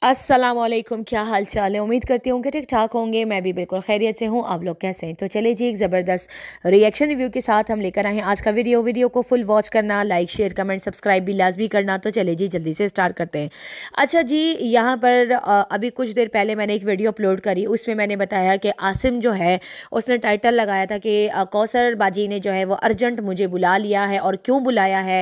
अस्सलामुअलैकुम, क्या हाल चाल है। उम्मीद करती हूँ कि ठीक ठाक होंगे। मैं भी बिल्कुल खैरियत से हूँ। आप लोग कैसे हैं? तो चलिए जी, एक ज़बरदस्त रिएक्शन रिव्यू के साथ हम लेकर आए हैं आज का वीडियो को फुल वॉच करना, लाइक शेयर कमेंट सब्सक्राइब भी लाजमी करना। तो चलिए जी, जल्दी से स्टार्ट करते हैं। अच्छा जी, यहाँ पर अभी कुछ देर पहले मैंने एक वीडियो अपलोड करी, उसमें मैंने बताया कि आसिम जो है उसने टाइटल लगाया था कि कौसर बाजी ने जो है वो अर्जेंट मुझे बुला लिया है, और क्यों बुलाया है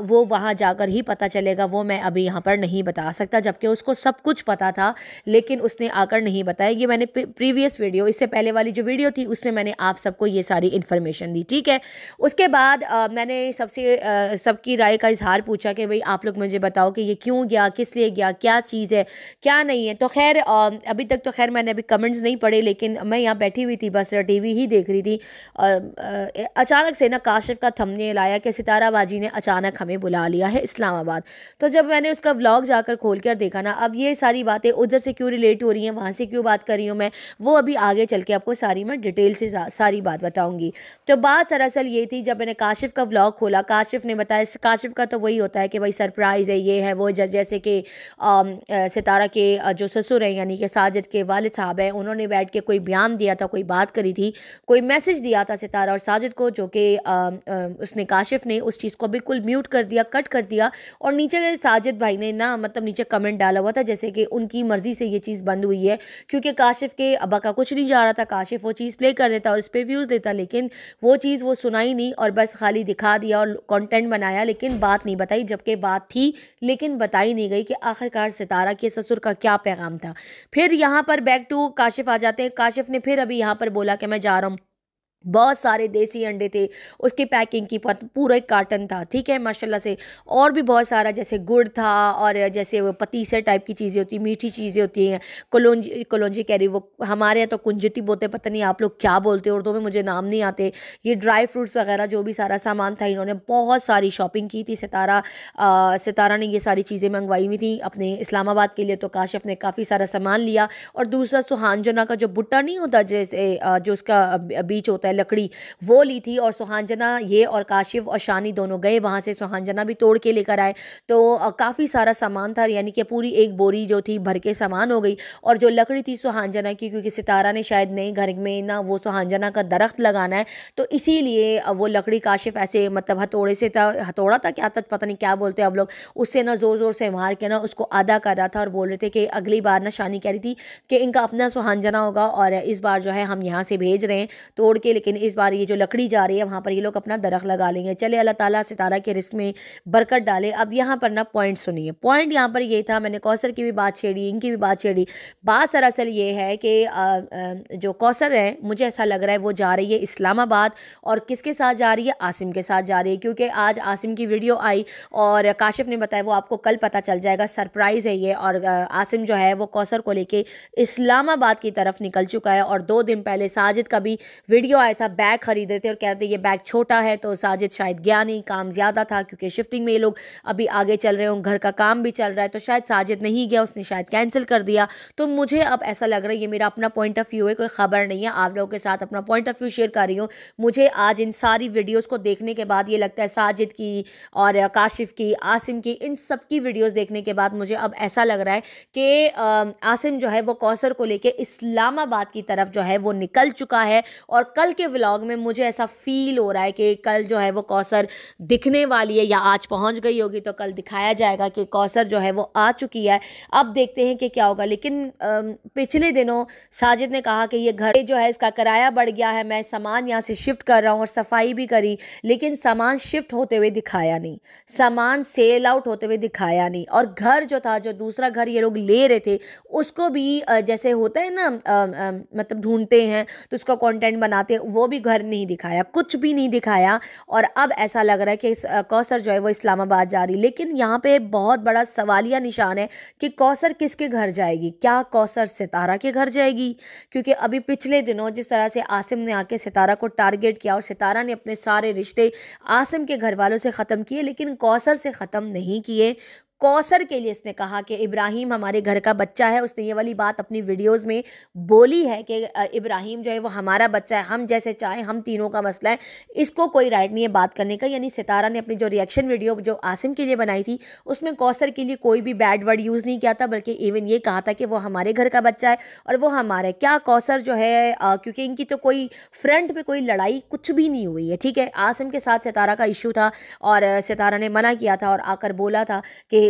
वो वहाँ जाकर ही पता चलेगा, वो मैं अभी यहाँ पर नहीं बता सकता। जबकि उसको सब कुछ पता था, लेकिन उसने आकर नहीं बताया। ये मैंने प्रीवियस वीडियो, इससे पहले वाली जो वीडियो थी, उसमें मैंने आप सबको ये सारी इन्फॉर्मेशन दी, ठीक है। उसके बाद मैंने सबकी राय का इजहार पूछा कि भाई आप लोग मुझे बताओ कि ये क्यों गया, किस लिए गया, क्या चीज़ है, क्या नहीं है। तो खैर अभी तक तो खैर मैंने अभी कमेंट्स नहीं पढ़े, लेकिन मैं यहाँ बैठी हुई थी, बस टीवी ही देख रही थी। अचानक से ना काशिफ का थंबनेल आया कि सितारा बाजी ने अचानक हमें बुला लिया है इस्लामाबाद। तो जब मैंने उसका व्लॉग जाकर खोल कर देखा ना, अब ये सारी बातें उधर से क्यों रिलेट हो रही हैं, वहाँ से क्यों बात कर रही हूँ मैं, वो अभी आगे चल के आपको सारी मैं डिटेल से सारी बात बताऊँगी। तो बात दरअसल ये थी, जब मैंने काशिफ का व्लॉग खोला, काशिफ ने बताया, काशिफ का तो वही होता है कि भाई सरप्राइज़ है, ये है वो, जैसे कि सितारा के जो ससुर हैं, यानी कि साजिद के वालिद साहब हैं, उन्होंने बैठ के कोई बयान दिया था, कोई बात करी थी, कोई मैसेज दिया था सितारा और साजिद को, जो कि उसने काशिफ ने उस चीज़ को बिल्कुल म्यूट कर दिया, कट कर दिया। और नीचे साजिद भाई ने ना, मतलब नीचे कमेंट डाला हुआ था जैसे कि उनकी मर्ज़ी से ये चीज़ बंद हुई है, क्योंकि काशिफ के अब्बा का कुछ नहीं जा रहा था। काशिफ वो चीज़ प्ले कर देता और इस पर व्यूज़ देता, लेकिन वो चीज़ वो सुनाई नहीं और बस खाली दिखा दिया और कंटेंट बनाया, लेकिन बात नहीं बताई। जबकि बात थी, लेकिन बताई नहीं गई कि आखिरकार सितारा के ससुर का क्या पैगाम था। फिर यहाँ पर बैक टू काशिफ आ जाते हैं। काशिफ ने फिर अभी यहाँ पर बोला कि मैं जा रहा हूँ, बहुत सारे देसी अंडे थे, उसकी पैकिंग की पूरा एक कार्टन था, ठीक है, माशाल्लाह से। और भी बहुत सारा, जैसे गुड़ था, और जैसे वो पतीसे टाइप की चीज़ें होती, मीठी चीज़ें होती हैं, कलौंजी कलौंजी कह रही, वो हमारे यहाँ तो कुंजती बोलते, पता नहीं आप लोग क्या बोलते हो, उर्दू में मुझे नाम नहीं आते। ये ड्राई फ्रूट्स वगैरह जो भी सारा सामान था, इन्होंने बहुत सारी शॉपिंग की थी। सितारा ने ये सारी चीज़ें मंगवाई हुई थी अपने इस्लामाबाद के लिए, तो काशिफ ने काफ़ी सारा सामान लिया। और दूसरा सुहांजना का जो बुट्टा नहीं होता, जैसे जो उसका बीच होता है, लकड़ी, वो ली थी। और सुहांजना, ये और काशिफ और शानी दोनों गए वहाँ से, सुहांजना भी तोड़ के लेकर आए। तो काफ़ी सारा सामान था, यानी कि पूरी एक बोरी जो थी भर के सामान हो गई। और जो लकड़ी थी सुहांजना की, क्योंकि सितारा ने शायद नए घर में ना वो सुहांजना का दरख्त लगाना है, तो इसीलिए वो लकड़ी काशिफ ऐसे, मतलब हथौड़े से था, हथौड़ा था क्या था, पता नहीं क्या बोलते हैं आप लोग, उससे ना ज़ोर ज़ोर से मार के ना उसको आधा कर रहा था। और बोल रहे थे कि अगली बार ना, शानी कह रही थी कि इनका अपना सुहांजना होगा, और इस बार जो है हम यहाँ से भेज रहे हैं तोड़ के, लेकिन इस बार ये जो लकड़ी जा रही है वहाँ पर ये लोग अपना दरख्त लगा लेंगे। चले, अल्लाह ताला सितारा के रिस्क में बरकत डाले। अब यहाँ पर ना पॉइंट सुनिए, पॉइंट यहाँ पर ये था, मैंने कौसर की भी बात छेड़ी, इनकी भी बात छेड़ी। बात दरअसल ये है कि जो कौसर है, मुझे ऐसा लग रहा है वो जा रही है इस्लामाबाद, और किसके साथ जा रही है, आसिम के साथ जा रही है। क्योंकि आज आसिम की वीडियो आई और काशिफ ने बताया वो आपको कल पता चल जाएगा, सरप्राइज़ है ये। और आसिम जो है वो कौसर को लेके इस्लामाबाद की तरफ निकल चुका है। और 2 दिन पहले साजिद का भी वीडियो आया था, बैग खरीद रहे थे और कह रहे थे ये बैग छोटा है, तो साजिद शायद गया नहीं, काम ज़्यादा था, क्योंकि शिफ्टिंग में ये लोग अभी आगे चल रहे हैं, घर का काम भी चल रहा है, तो शायद साजिद नहीं गया, उसने शायद कैंसिल कर दिया। तो मुझे अब ऐसा लग रहा है, ये मेरा अपना पॉइंट ऑफ व्यू है, कोई ख़बर नहीं है, आप लोगों के साथ अपना पॉइंट ऑफ व्यू शेयर कर रही हूँ। मुझे आज इन सारी वीडियोज़ को देखने के बाद ये लगता है, साजिद की और काशिफ की, आसिम की, इन सब की वीडियोज़ देखने के बाद मुझे अब ऐसा लग रहा है कि आसिम जो है वो कौसर को लेके इस्लामाबाद की तरफ जो है वो निकल चुका है। और कल के व्लॉग में मुझे ऐसा फील हो रहा है कि कल जो है वो कौसर दिखने वाली है, या आज पहुंच गई होगी, तो कल दिखाया जाएगा कि कौसर जो है वो आ चुकी है। अब देखते हैं कि क्या होगा। लेकिन पिछले दिनों साजिद ने कहा कि ये घर जो है इसका किराया बढ़ गया है, मैं सामान यहाँ से शिफ्ट कर रहा हूँ, और सफाई भी करी, लेकिन सामान शिफ्ट होते हुए दिखाया नहीं, सामान सेल आउट होते हुए दिखाया नहीं। और घर जो था, जो दूसरा घर ये लोग ले रहे थे, उसको भी जैसे होता है ना, मतलब ढूंढते हैं तो उसका कंटेंट बनाते हैं, वो भी घर नहीं दिखाया, कुछ भी नहीं दिखाया। और अब ऐसा लग रहा है कि कौसर जो है वो इस्लामाबाद जा रही। लेकिन यहाँ पे बहुत बड़ा सवालिया निशान है कि कौसर किसके घर जाएगी, क्या कौसर सितारा के घर जाएगी? क्योंकि अभी पिछले दिनों जिस तरह से आसिम ने आके सितारा को टारगेट किया, और सितारा ने अपने सारे रिश्ते आसिम के घर वालों से ख़त्म किए, लेकिन कौसर से ख़त्म नहीं किए। कौसर के लिए इसने कहा कि इब्राहिम हमारे घर का बच्चा है। उसने ये वाली बात अपनी वीडियोस में बोली है कि इब्राहिम जो है वो हमारा बच्चा है, हम जैसे चाहें, हम तीनों का मसला है, इसको कोई राइट नहीं है बात करने का। यानी सितारा ने अपनी जो रिएक्शन वीडियो जो आसिम के लिए बनाई थी उसमें कौसर के लिए कोई भी बैड वर्ड यूज़ नहीं किया था, बल्कि इवन ये कहा था कि वो हमारे घर का बच्चा है और वो हमारे क्या कौसर जो है क्योंकि इनकी तो कोई फ्रंट पे कोई लड़ाई कुछ भी नहीं हुई है, ठीक है। आसिम के साथ सितारा का इशू था और सितारा ने मना किया था और आकर बोला था कि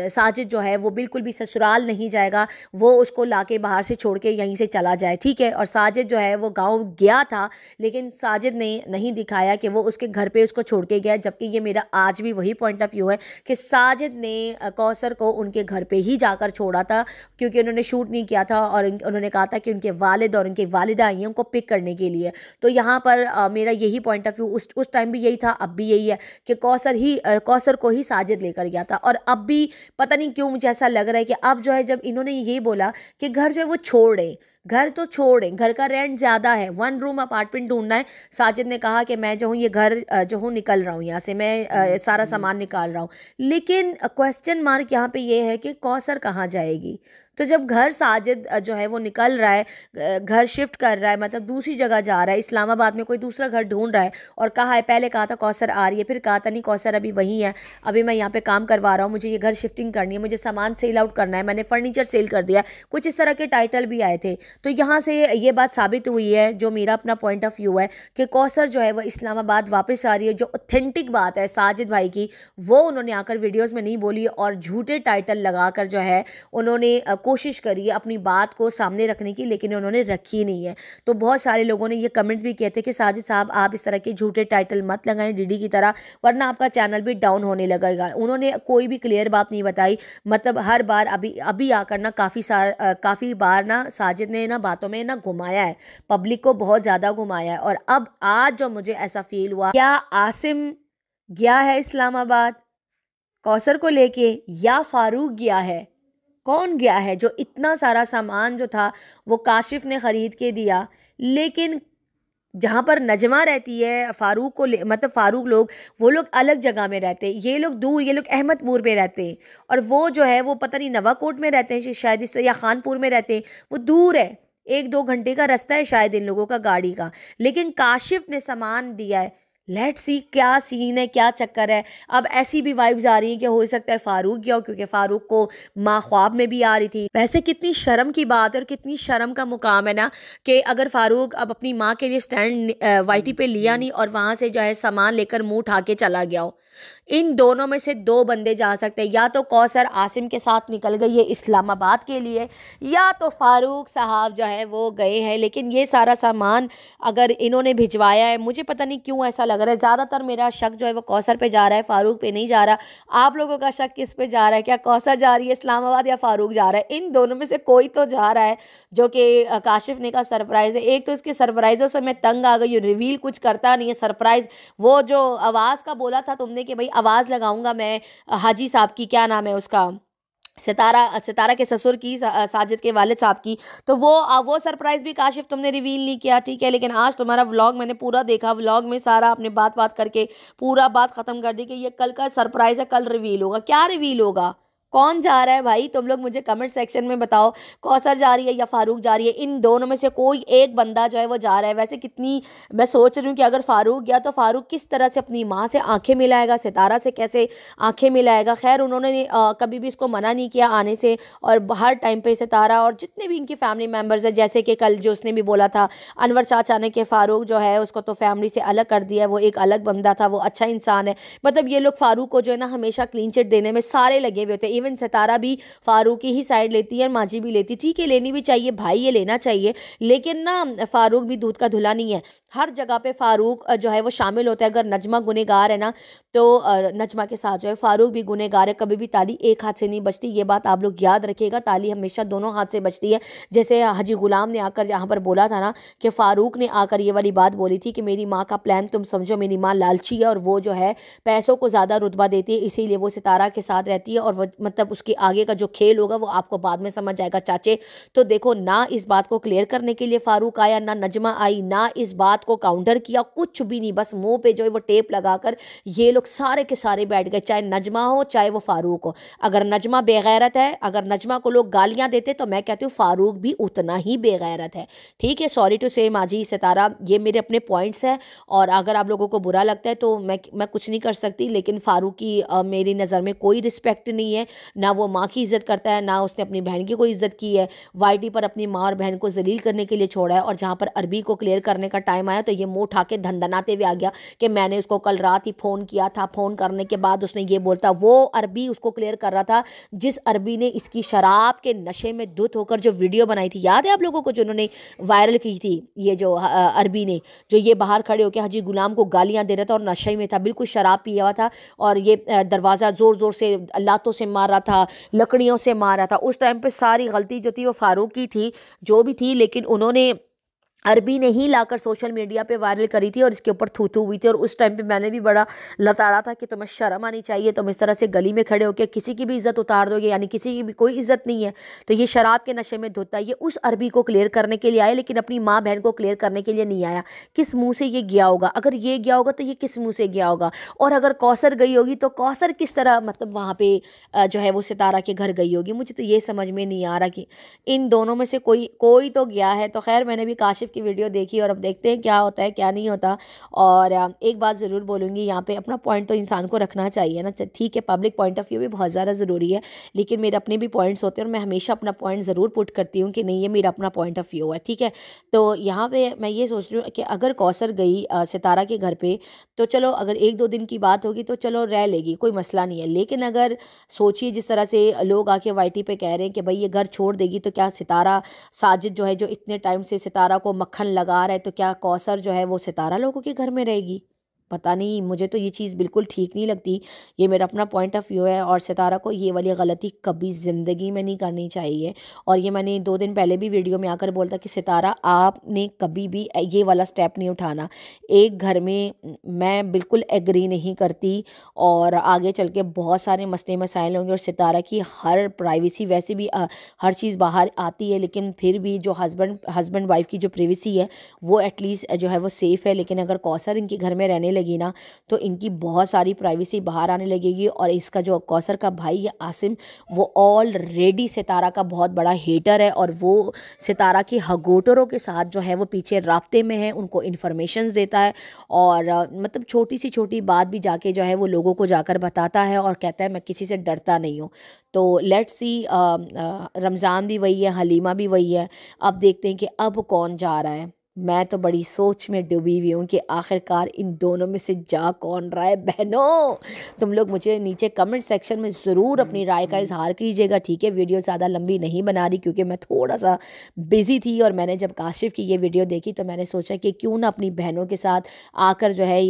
साजिद जो है वो बिल्कुल भी ससुराल नहीं जाएगा, वो उसको लाके बाहर से छोड़ के यहीं से चला जाए, ठीक है। और साजिद जो है वो गांव गया था, लेकिन साजिद ने नहीं दिखाया कि वो उसके घर पे उसको छोड़ के गया, जबकि ये मेरा आज भी वही पॉइंट ऑफ व्यू है कि साजिद ने कौसर को उनके घर पे ही जाकर छोड़ा था, क्योंकि उन्होंने शूट नहीं किया था और उन्होंने कहा था कि उनके वालिद और उनकी वालिदा आई हैं उनको पिक करने के लिए। तो यहाँ पर मेरा यही पॉइंट ऑफ व्यू उस टाइम भी यही था, अब भी यही है कि कौसर को ही साजिद लेकर गया था। और अब भी पता नहीं क्यों मुझे ऐसा लग रहा है कि अब जो है जब इन्होंने ये बोला कि घर जो है वो छोड़े, घर तो छोड़ें, घर का रेंट ज़्यादा है, 1 रूम अपार्टमेंट ढूंढना है। साजिद ने कहा कि मैं जो हूँ ये घर जो हूँ निकल रहा हूँ यहाँ से, मैं सारा सामान निकाल रहा हूँ। लेकिन क्वेश्चन मार्क यहाँ पे ये है कि कौसर कहाँ जाएगी। तो जब घर साजिद जो है वो निकल रहा है, घर शिफ्ट कर रहा है, मतलब दूसरी जगह जा रहा है, इस्लामाबाद में कोई दूसरा घर ढूंढ रहा है, और कहा है, पहले कहा था कौसर आ रही है, फिर कहा था नहीं कौसर अभी वहीं है, अभी मैं यहाँ पे काम करवा रहा हूँ, मुझे ये घर शिफ्टिंग करनी है, मुझे सामान सेल आउट करना है, मैंने फर्नीचर सेल कर दिया, कुछ इस तरह के टाइटल भी आए थे। तो यहाँ से ये बात साबित हुई है, जो मेरा अपना पॉइंट ऑफ व्यू है, कि कौसर जो है वो इस्लामाबाद वापस आ रही है। जो ऑथेंटिक बात है साजिद भाई की, वो उन्होंने आकर वीडियोज़ में नहीं बोली और झूठे टाइटल लगाकर जो है उन्होंने कोशिश करी है अपनी बात को सामने रखने की, लेकिन उन्होंने रखी नहीं है। तो बहुत सारे लोगों ने ये कमेंट्स भी किए थे कि साजिद साहब आप इस तरह के झूठे टाइटल मत लगाएं डीडी की तरह, वरना आपका चैनल भी डाउन होने लगेगा। उन्होंने कोई भी क्लियर बात नहीं बताई, मतलब हर बार अभी आकर ना काफ़ी बार ना साजिद ने ना बातों में ना घुमाया है, पब्लिक को बहुत ज़्यादा घुमाया है। और अब आज जो मुझे ऐसा फील हुआ, क्या आसिम गया है इस्लामाबाद कौसर को लेके, या फारूक गया है? कौन गया है? जो इतना सारा सामान जो था वो काशिफ ने ख़रीद के दिया, लेकिन जहाँ पर नजमा रहती है फ़ारूक को मतलब फ़ारूक लोग, वो लोग अलग जगह में रहते हैं, ये लोग दूर, ये लोग अहमदपुर में रहते हैं, और वो जो है वो पता नहीं नवाकोट में रहते हैं शायद, इस या खानपुर में रहते हैं, वो दूर है, 1-2 घंटे का रास्ता है शायद इन लोगों का गाड़ी का। लेकिन काशिफ ने सामान दिया है। लेट्स सी क्या सीन है, क्या चक्कर है। अब ऐसी भी वाइब्स आ रही हैं कि हो सकता है फ़ारूक गया हो, क्योंकि फ़ारूक को माँ ख्वाब में भी आ रही थी। वैसे कितनी शर्म की बात है और कितनी शर्म का मुकाम है ना, कि अगर फ़ारूक अब अपनी माँ के लिए स्टैंड वाईटी पे लिया नहीं और वहाँ से जो है सामान लेकर मुँह उठा के चला गया हो। इन दोनों में से 2 बंदे जा सकते हैं, या तो कौसर आसिम के साथ निकल गई है इस्लामाबाद के लिए, या तो फ़ारूक साहब जो है वो गए हैं। लेकिन ये सारा सामान अगर इन्होंने भिजवाया है, मुझे पता नहीं क्यों ऐसा लग रहा है, ज़्यादातर मेरा शक जो है वो कौसर पे जा रहा है, फ़ारूक पे नहीं जा रहा। आप लोगों का शक किस पे जा रहा है? क्या कौसर जा रही है इस्लामाबाद या फ़ारूक जा रहा है? इन दोनों में से कोई तो जा रहा है, जो कि काशिफ ने का सरप्राइज़ है। एक तो इसके सरप्राइज़ों से मैं तंग आ गई हूँ, रिवील कुछ करता नहीं है सरप्राइज़। वो जो आवाज़ का बोला था तुमने कि भाई आवाज़ लगाऊंगा मैं हाजी साहब की, क्या नाम है उसका, सितारा के ससुर की, साजिद के वालिद साहब की, तो वो सरप्राइज़ भी काशिफ तुमने रिवील नहीं किया, ठीक है। लेकिन आज तुम्हारा व्लॉग मैंने पूरा देखा, व्लॉग में सारा अपने बात करके पूरा बात ख़त्म कर दी कि ये कल का सरप्राइज़ है, कल रिवील होगा। क्या रिवील होगा? कौन जा रहा है भाई? तुम लोग मुझे कमेंट सेक्शन में बताओ, कौसर जा रही है या फ़ारूक जा रही है? इन दोनों में से कोई एक बंदा जो है वो जा रहा है। वैसे कितनी मैं सोच रही हूँ कि अगर फ़ारूक गया तो फ़ारूक किस तरह से अपनी माँ से आंखें मिलाएगा, सितारा से कैसे आंखें मिलाएगा। खैर उन्होंने कभी भी इसको मना नहीं किया आने से, और हर टाइम पे सितारा और जितने भी इनकी फैमिली मेम्बर्स हैं, जैसे कि कल जो उसने भी बोला था अनवर चाचा ने कि फ़ारूक जो है उसको तो फैमिली से अलग कर दिया है, वो एक अलग बंदा था, वो अच्छा इंसान है। मतलब ये लोग फ़ारूक को जो है ना हमेशा क्लीन चिट देने में सारे लगे हुए होते हैं। इवन सितारा भी फ़ारूक की ही साइड लेती है, माजी भी लेती, ठीक है, लेनी भी चाहिए भाई, ये लेना चाहिए। लेकिन ना फ़ारूक भी दूध का धुला नहीं है, हर जगह पे फ़ारूक जो है वो शामिल होता है। अगर नजमा गुनहगार है ना, तो नजमा के साथ जो है फ़ारूक भी गुनहगार है। कभी भी ताली एक हाथ से नहीं बचती, ये बात आप लोग याद रखिएगा, ताली हमेशा दोनों हाथ से बचती है। जैसे हाजी गुलाम ने आकर यहाँ पर बोला था ना कि फ़ारूक ने आकर ये वाली बात बोली थी कि मेरी माँ का प्लान तुम समझो, मेरी माँ लालची है और वो जो है पैसों को ज़्यादा रुतबा देती है, इसीलिए वो सितारा के साथ रहती है, और वो मतलब उसके आगे का जो खेल होगा वो आपको बाद में समझ आएगा चाचे। तो देखो, ना इस बात को क्लियर करने के लिए फारूक आया, ना नजमा आई, ना इस बात को काउंटर किया, कुछ भी नहीं। बस मुंह पे जो है वो टेप लगाकर ये लोग सारे के सारे बैठ गए, चाहे नजमा हो चाहे वो फारूक हो। अगर नजमा बेगैरत है, अगर नजमा को लोग गालियां देते, तो मैं कहती हूँ फारूक भी उतना ही बेगैरत है। ठीक है, सॉरी टू से माजी सितारा, ये मेरे अपने पॉइंट्स हैं, और अगर आप लोगों को बुरा लगता है तो मैं कुछ नहीं कर सकती। लेकिन फारूक की मेरी नज़र में कोई रिस्पेक्ट नहीं है, ना वो माँ की इज़्ज़त करता है, ना उसने अपनी बहन की कोई इज़्ज़त की है। वाईटी पर अपनी माँ और बहन को जलील करने के लिए छोड़ा है, और जहाँ पर अरबी को क्लियर करने का टाइम आया तो ये मुँह उठा के धंधनाते हुए आ गया कि मैंने उसको कल रात ही फ़ोन किया था। फ़ोन करने के बाद उसने ये बोलता, वो अरबी उसको क्लियर कर रहा था जिस अरबी ने इसकी शराब के नशे में धुत होकर जो वीडियो बनाई थी, याद है आप लोगों को, जो उन्होंने वायरल की थी, ये जो अरबी ने, जो ये बाहर खड़े होकर हाजी गुलाम को गालियां दे रहा था और नशे में था, बिल्कुल शराब पिया हुआ था, और ये दरवाज़ा ज़ोर ज़ोर से लातों से मार रहा था, लकड़ियों से मार रहा था। उस टाइम पे सारी गलती जो थी वो फारूक की थी, जो भी थी, लेकिन उन्होंने अरबी ने ही लाकर सोशल मीडिया पे वायरल करी थी और इसके ऊपर थू थू हुई थी। और उस टाइम पे मैंने भी बड़ा लताड़ा था कि तुम्हें शर्म आनी चाहिए, तुम इस तरह से गली में खड़े होकर किसी की भी इज्जत उतार दोगे, यानी किसी की भी कोई इज्जत नहीं है। तो ये शराब के नशे में धुता है। ये उस अरबी को क्लियर करने के लिए आया, लेकिन अपनी माँ बहन को क्लियर करने के लिए नहीं आया। किस मुँह से ये गया होगा? अगर ये गया होगा तो ये किस मुँह से गया होगा? और अगर कौसर गई होगी तो कौसर किस तरह मतलब वहाँ पे जो है वो सितारा के घर गई होगी? मुझे तो ये समझ में नहीं आ रहा कि इन दोनों में से कोई कोई तो गया है। तो खैर, मैंने भी काशिफ की वीडियो देखी और अब देखते हैं क्या होता है क्या नहीं होता। और एक बात ज़रूर बोलूँगी, यहाँ पे अपना पॉइंट तो इंसान को रखना चाहिए ना। ठीक है, पब्लिक पॉइंट ऑफ व्यू भी बहुत ज़्यादा ज़रूरी है, लेकिन मेरे अपने भी पॉइंट्स होते हैं और मैं हमेशा अपना पॉइंट ज़रूर पुट करती हूँ कि नहीं, ये मेरा अपना पॉइंट ऑफ व्यू है। ठीक है, तो यहाँ पे मैं ये सोच रही हूँ कि अगर कौसर गई सितारा के घर पे, तो चलो अगर 1-2 दिन की बात होगी तो चलो रह लेगी, कोई मसला नहीं है। लेकिन अगर सोचिए जिस तरह से लोग आके वाईटी पे कह रहे हैं कि भाई ये घर छोड़ देगी, तो क्या सितारा, साजिद जो है जो इतने टाइम से सितारा को मक्खन लगा रहा है, तो क्या कौसर जो है वो सितारा लोगों के घर में रहेगी? पता नहीं, मुझे तो ये चीज़ बिल्कुल ठीक नहीं लगती। ये मेरा अपना पॉइंट ऑफ व्यू है, और सितारा को ये वाली गलती कभी ज़िंदगी में नहीं करनी चाहिए। और ये मैंने 2 दिन पहले भी वीडियो में आकर बोलता कि सितारा, आपने कभी भी ये वाला स्टेप नहीं उठाना। एक घर में मैं बिल्कुल एग्री नहीं करती, और आगे चल के बहुत सारे मसले मसाइल होंगे, और सितारा की हर प्राइवेसी वैसे भी हर चीज़ बाहर आती है, लेकिन फिर भी जो हस्बैंड वाइफ की जो प्राइवेसी है वो एटलीस्ट जो है वो सेफ़ है। लेकिन अगर कौसर इनके घर में रहने लगी ना, तो इनकी बहुत सारी प्राइवेसी बाहर आने लगेगी। और इसका जो कौसर का भाई है आसिम, वो ऑलरेडी सितारा का बहुत बड़ा हेटर है, और वो सितारा की हगोटरों के साथ जो है वो पीछे राब्ते में है, उनको इन्फॉर्मेशंस देता है, और मतलब छोटी सी छोटी बात भी जाके जो है वो लोगों को जाकर बताता है, और कहता है मैं किसी से डरता नहीं हूँ। तो लेट्स सी, रमज़ान भी वही है, हलीमा भी वही है। अब देखते हैं कि अब कौन जा रहा है। मैं तो बड़ी सोच में डूबी हुई हूँ कि आखिरकार इन दोनों में से जा कौन रहा है। बहनों, तुम लोग मुझे नीचे कमेंट सेक्शन में ज़रूर अपनी राय का इजहार कीजिएगा। ठीक है, वीडियो ज़्यादा लंबी नहीं बना रही, क्योंकि मैं थोड़ा सा बिज़ी थी, और मैंने जब काशिफ की ये वीडियो देखी तो मैंने सोचा कि क्यों ना अपनी बहनों के साथ आकर जो है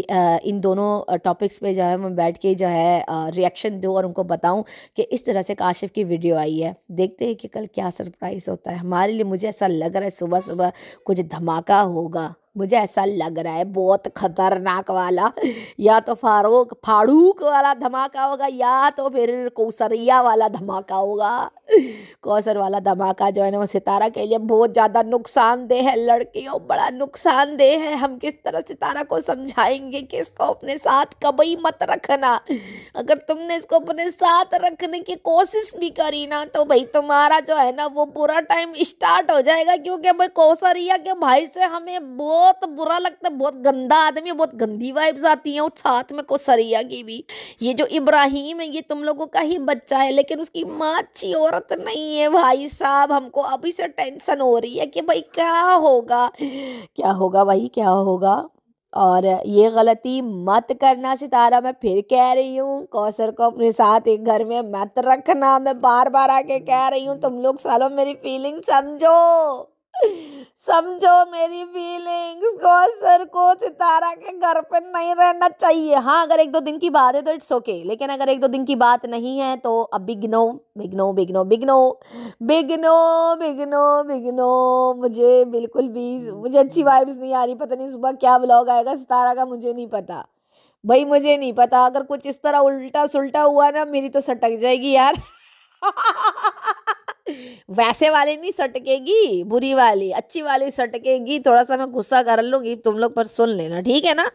इन दोनों टॉपिक्स पे जो है मैं बैठ के जो है रिएक्शन दूँ, और उनको बताऊँ कि इस तरह से काशिफ की वीडियो आई है। देखते हैं कि कल क्या सरप्राइज़ होता है हमारे लिए। मुझे ऐसा लग रहा है सुबह सुबह कुछ धमाका होगा, मुझे ऐसा लग रहा है, बहुत खतरनाक वाला। या तो फारूक वाला धमाका होगा, या तो फिर कौसरिया वाला धमाका होगा। कौसर वाला धमाका जो है ना वो सितारा के लिए बहुत ज़्यादा नुकसानदेह है। लड़कियों, बड़ा नुकसानदेह है। हम किस तरह सितारा को समझाएंगे कि इसको अपने साथ कभी मत रखना। अगर तुमने इसको अपने साथ रखने की कोशिश भी करी ना, तो भाई तुम्हारा जो है ना वो बुरा टाइम स्टार्ट हो जाएगा। क्योंकि भाई कौसरिया के भाई से हमें बहुत बुरा लगता है, बहुत गंदा आदमी है, बहुत गंदी वाइब्स आती हैं। और साथ में कौसरिया की भी, ये जो इब्राहिम है ये तुम लोगों का ही बच्चा है, लेकिन उसकी माँ अच्छी औरत नहीं है। भाई साहब, हमको अभी से टेंशन हो रही है कि भाई क्या होगा, क्या होगा भाई, क्या होगा। और ये गलती मत करना सितारा, मैं फिर कह रही हूँ। कौसर को अपने साथ एक घर में मत रखना, मैं बार बार आके कह रही हूँ। तुम लोग सालों मेरी फीलिंग समझो, समझो मेरी फीलिंग्स। कौसर को सितारा के घर पे नहीं रहना चाहिए। हाँ, अगर 1-2 दिन की बात है तो इट्स ओके, लेकिन अगर 1-2 दिन की बात नहीं है तो अब बिगनो बिगनो बिगनो बिगनो बिगनो बिगनो बिगनो। मुझे बिल्कुल भी, मुझे अच्छी वाइब्स नहीं आ रही। पता नहीं सुबह क्या व्लॉग आएगा सितारा का, मुझे नहीं पता भाई, मुझे नहीं पता। अगर कुछ इस तरह उल्टा सुल्टा हुआ ना, मेरी तो सटक जाएगी यार। वैसे वाली नहीं सटकेगी, बुरी वाली, अच्छी वाली सटकेगी। थोड़ा सा मैं गुस्सा कर लूंगी तुम लोग, पर सुन लेना, ठीक है ना।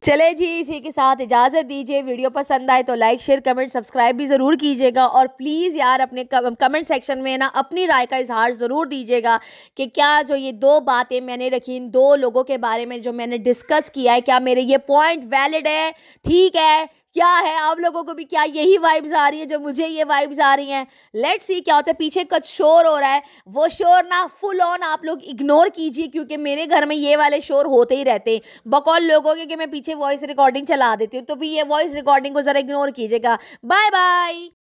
चले जी, इसी के साथ इजाज़त दीजिए। वीडियो पसंद आए तो लाइक शेयर कमेंट सब्सक्राइब भी ज़रूर कीजिएगा, और प्लीज़ यार अपने कमेंट सेक्शन में ना अपनी राय का इजहार ज़रूर दीजिएगा कि क्या जो ये दो बातें मैंने रखी, इन दो लोगों के बारे में जो मैंने डिस्कस किया है, क्या मेरे ये पॉइंट वैलिड है, ठीक है, क्या है। आप लोगों को भी क्या यही वाइब्स आ रही है जो मुझे ये वाइब्स आ रही हैं। लेट्स सी क्या होता है। पीछे कुछ शोर हो रहा है, वो शोर ना फुल ऑन आप लोग इग्नोर कीजिए, क्योंकि मेरे घर में ये वाले शोर होते ही रहते हैं। बकौल लोगों के कि मैं पीछे वॉइस रिकॉर्डिंग चला देती हूँ, तो भी ये वॉइस रिकॉर्डिंग को जरा इग्नोर कीजिएगा। Bye bye.